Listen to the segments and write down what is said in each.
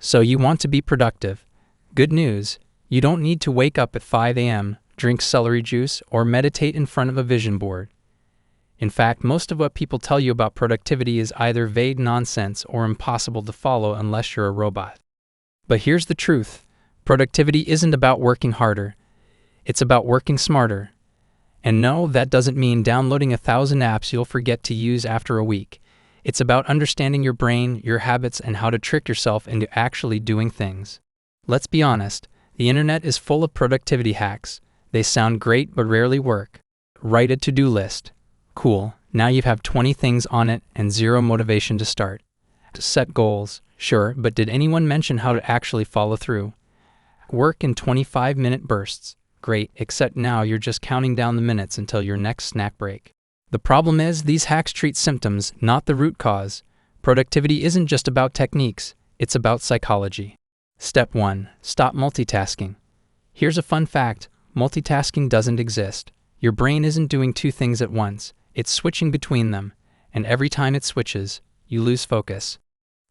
So you want to be productive. Good news, you don't need to wake up at 5 a.m., drink celery juice, or meditate in front of a vision board. In fact, most of what people tell you about productivity is either vague nonsense or impossible to follow unless you're a robot. But here's the truth. Productivity isn't about working harder. It's about working smarter. And no, that doesn't mean downloading 1,000 apps you'll forget to use after a week. It's about understanding your brain, your habits, and how to trick yourself into actually doing things. Let's be honest, the internet is full of productivity hacks. They sound great but rarely work. Write a to-do list. Cool, now you have 20 things on it and zero motivation to start. Set goals. Sure, but did anyone mention how to actually follow through? Work in 25-minute bursts. Great, except now you're just counting down the minutes until your next snack break. The problem is, these hacks treat symptoms, not the root cause. Productivity isn't just about techniques, it's about psychology. Step 1. Stop multitasking. Here's a fun fact. Multitasking doesn't exist. Your brain isn't doing two things at once. It's switching between them. And every time it switches, you lose focus.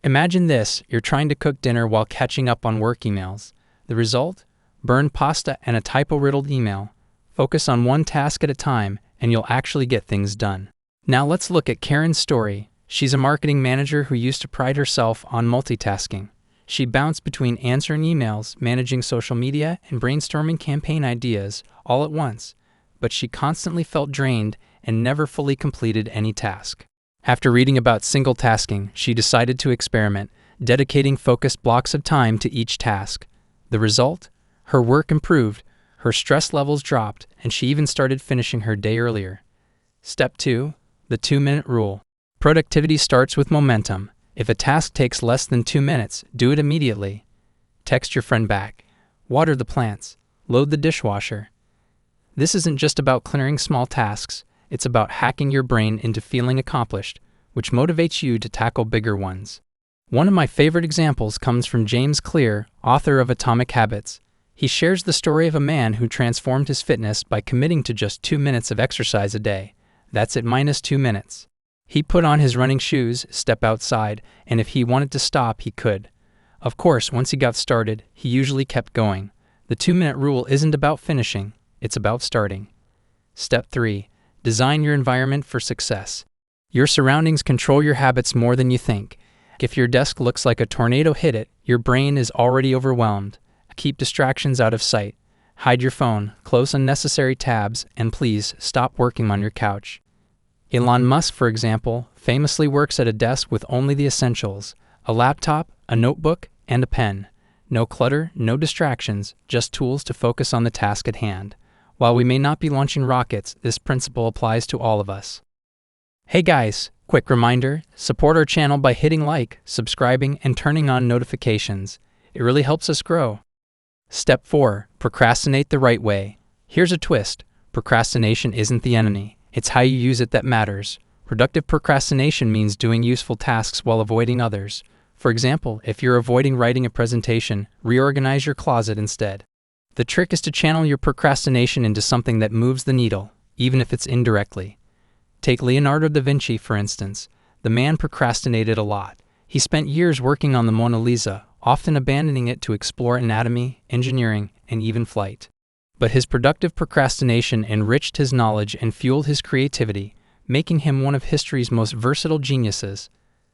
Imagine this, you're trying to cook dinner while catching up on work emails. The result? Burned pasta and a typo-riddled email. Focus on one task at a time, and you'll actually get things done. Now let's look at Karen's story. She's a marketing manager who used to pride herself on multitasking. She bounced between answering emails, managing social media, and brainstorming campaign ideas all at once. But she constantly felt drained and never fully completed any task. After reading about single tasking, she decided to experiment, dedicating focused blocks of time to each task. The result? Her work improved, her stress levels dropped, and she even started finishing her day earlier. Step 2. The 2-minute rule. Productivity starts with momentum. If a task takes less than 2 minutes, do it immediately. Text your friend back. Water the plants. Load the dishwasher. This isn't just about clearing small tasks. It's about hacking your brain into feeling accomplished, which motivates you to tackle bigger ones. One of my favorite examples comes from James Clear, author of Atomic Habits. He shares the story of a man who transformed his fitness by committing to just 2 minutes of exercise a day. That's it minus 2 minutes. He put on his running shoes, stepped outside, and if he wanted to stop, he could. Of course, once he got started, he usually kept going. The 2-minute rule isn't about finishing, it's about starting. Step 3. Design your environment for success. Your surroundings control your habits more than you think. If your desk looks like a tornado hit it, your brain is already overwhelmed. Keep distractions out of sight. Hide your phone, close unnecessary tabs, and please stop working on your couch. Elon Musk, for example, famously works at a desk with only the essentials: a laptop, a notebook, and a pen. No clutter, no distractions, just tools to focus on the task at hand. While we may not be launching rockets, this principle applies to all of us. Hey guys, quick reminder, support our channel by hitting like, subscribing, and turning on notifications. It really helps us grow. Step 4. Procrastinate the right way. Here's a twist. Procrastination isn't the enemy. It's how you use it that matters. Productive procrastination means doing useful tasks while avoiding others. For example, if you're avoiding writing a presentation, reorganize your closet instead. The trick is to channel your procrastination into something that moves the needle, even if it's indirectly. Take Leonardo da Vinci, for instance. The man procrastinated a lot. He spent years working on the Mona Lisa, often abandoning it to explore anatomy, engineering, and even flight. But his productive procrastination enriched his knowledge and fueled his creativity, making him one of history's most versatile geniuses.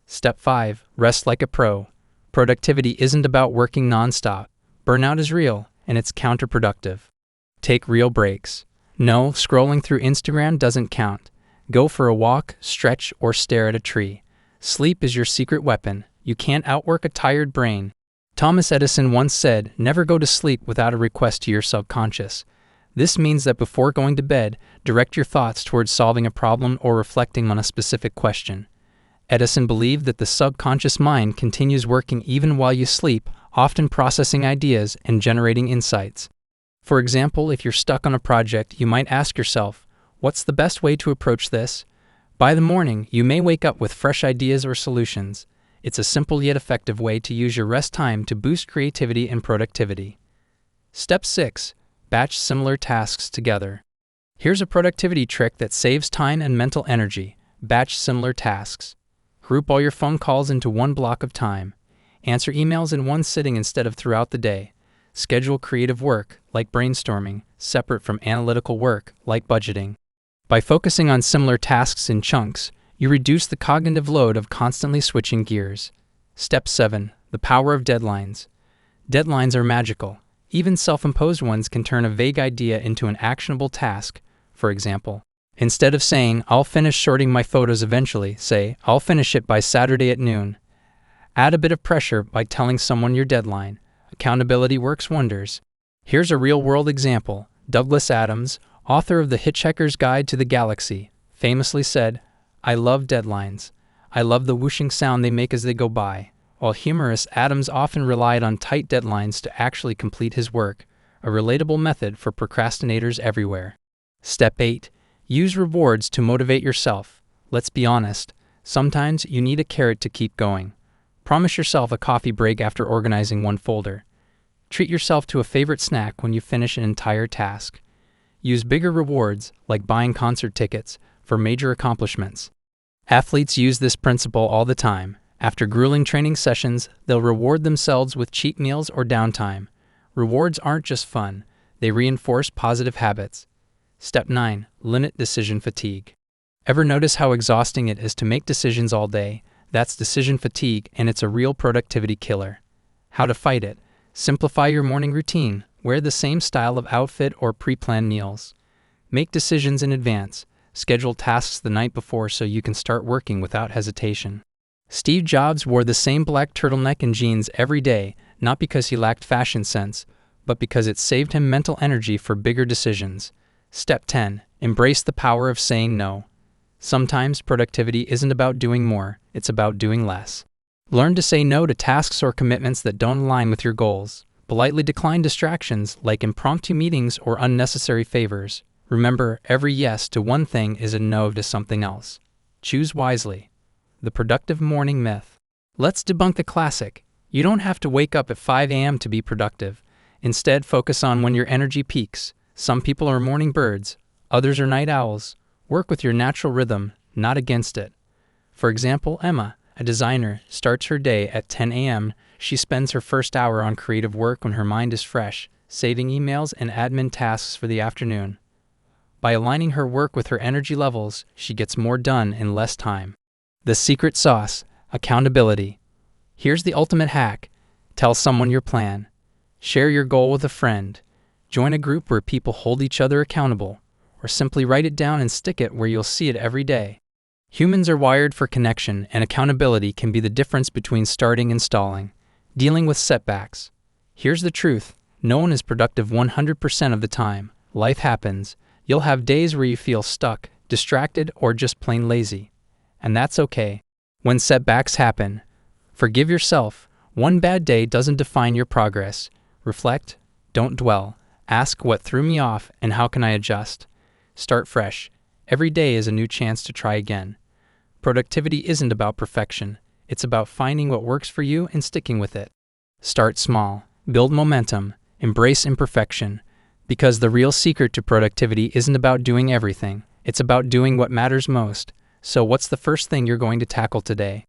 Step 5. Rest like a pro. Productivity isn't about working nonstop. Burnout is real, and it's counterproductive. Take real breaks. No, scrolling through Instagram doesn't count. Go for a walk, stretch, or stare at a tree. Sleep is your secret weapon. You can't outwork a tired brain. Thomas Edison once said, "Never go to sleep without a request to your subconscious." This means that before going to bed, direct your thoughts towards solving a problem or reflecting on a specific question. Edison believed that the subconscious mind continues working even while you sleep, often processing ideas and generating insights. For example, if you're stuck on a project, you might ask yourself, what's the best way to approach this? By the morning, you may wake up with fresh ideas or solutions. It's a simple yet effective way to use your rest time to boost creativity and productivity. Step 6. Batch similar tasks together. Here's a productivity trick that saves time and mental energy. Batch similar tasks. Group all your phone calls into one block of time. Answer emails in one sitting instead of throughout the day. Schedule creative work, like brainstorming, separate from analytical work, like budgeting. By focusing on similar tasks in chunks, you reduce the cognitive load of constantly switching gears. Step 7. The power of deadlines. Deadlines are magical. Even self-imposed ones can turn a vague idea into an actionable task. For example, instead of saying, "I'll finish sorting my photos eventually," say, "I'll finish it by Saturday at noon." Add a bit of pressure by telling someone your deadline. Accountability works wonders. Here's a real-world example. Douglas Adams, author of The Hitchhiker's Guide to the Galaxy, famously said, "I love deadlines. I love the whooshing sound they make as they go by." While humorous, Adams often relied on tight deadlines to actually complete his work, a relatable method for procrastinators everywhere. Step 8. Use rewards to motivate yourself. Let's be honest, sometimes you need a carrot to keep going. Promise yourself a coffee break after organizing one folder. Treat yourself to a favorite snack when you finish an entire task. Use bigger rewards, like buying concert tickets, for major accomplishments. Athletes use this principle all the time. After grueling training sessions, they'll reward themselves with cheat meals or downtime. Rewards aren't just fun, they reinforce positive habits. Step 9. Limit decision fatigue. Ever notice how exhausting it is to make decisions all day? That's decision fatigue, and it's a real productivity killer. How to fight it? Simplify your morning routine. Wear the same style of outfit or pre-planned meals. Make decisions in advance. Schedule tasks the night before so you can start working without hesitation. Steve Jobs wore the same black turtleneck and jeans every day, not because he lacked fashion sense, but because it saved him mental energy for bigger decisions. Step 10. Embrace the power of saying no. Sometimes productivity isn't about doing more, it's about doing less. Learn to say no to tasks or commitments that don't align with your goals. Politely decline distractions like impromptu meetings or unnecessary favors. Remember, every yes to one thing is a no to something else. Choose wisely. The productive morning myth. Let's debunk the classic. You don't have to wake up at 5 a.m. to be productive. Instead, focus on when your energy peaks. Some people are morning birds, others are night owls. Work with your natural rhythm, not against it. For example, Emma, a designer, starts her day at 10 a.m. She spends her first hour on creative work when her mind is fresh, saving emails and admin tasks for the afternoon. By aligning her work with her energy levels, she gets more done in less time. The secret sauce: accountability. Here's the ultimate hack. Tell someone your plan. Share your goal with a friend. Join a group where people hold each other accountable. Or simply write it down and stick it where you'll see it every day. Humans are wired for connection, and accountability can be the difference between starting and stalling. Dealing with setbacks. Here's the truth. No one is productive 100% of the time. Life happens. You'll have days where you feel stuck, distracted, or just plain lazy. And that's okay. When setbacks happen, forgive yourself. One bad day doesn't define your progress. Reflect. Don't dwell. Ask what threw me off and how can I adjust. Start fresh. Every day is a new chance to try again. Productivity isn't about perfection. It's about finding what works for you and sticking with it. Start small. Build momentum. Embrace imperfection. Because the real secret to productivity isn't about doing everything. It's about doing what matters most. So what's the first thing you're going to tackle today?